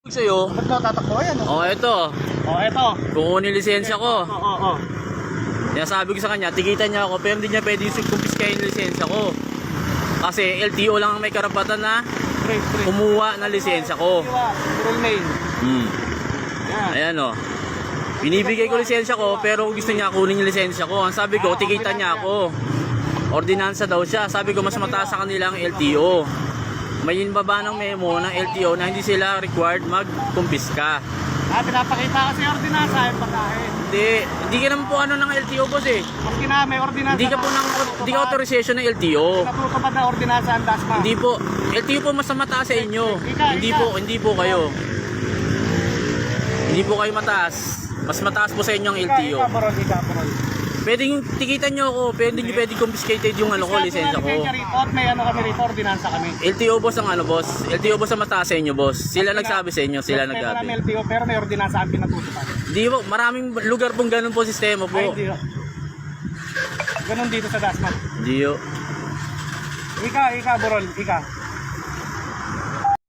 Sa'yo. Ba't mo tatakbo yan? Oh, ito. Eto. Kukunin lisensya ko. Oo. Kaya sabi ko sa kanya, tikitan niya ako, pero hindi niya pwede yung kumpiskahin yung lisensya ko. Kasi LTO lang ang may karapatan na kumuha ng lisensya ko. Full name. Yan. Ayan o. Binibigay ko lisensya ko, pero gusto niya kunin yung lisensya ko. Ang sabi ko, tikitan niya ako. Ordinansa daw siya. Sabi ko, mas mataas sa kanila ang LTO. May baba ng memo ng LTO na hindi sila required mag-kumpiska. Pinapakita kasi ordinansa yung pagkain. Hindi ka naman po ano ng LTO, boss eh. Maski na may ordinansa. Hindi ka authorization ng LTO. Natutupad na ordinansa ang DASMA. Hindi po. LTO po mas mataas sa inyo. Hindi po kayo. Hindi po kayo mataas. Mas mataas po sa inyo ang LTO. Ika-parol. Pwedeng tikitan nyo ako, pwede nyo pwedeng confiscated yung ano ko, lisensya ko. May ano kami rito, ordinansa kami. LTO boss ang ano boss. LTO boss ang mataas sa inyo boss. Sila nagsabi sa inyo, sila nagsabi. May LTO pero may ordinansa ang pinatutupad. Hindi po, maraming lugar pong ganun po sistema po. Ay, hindi. Ganun dito sa DASMA. Hindi po. Ika, Borol, ika.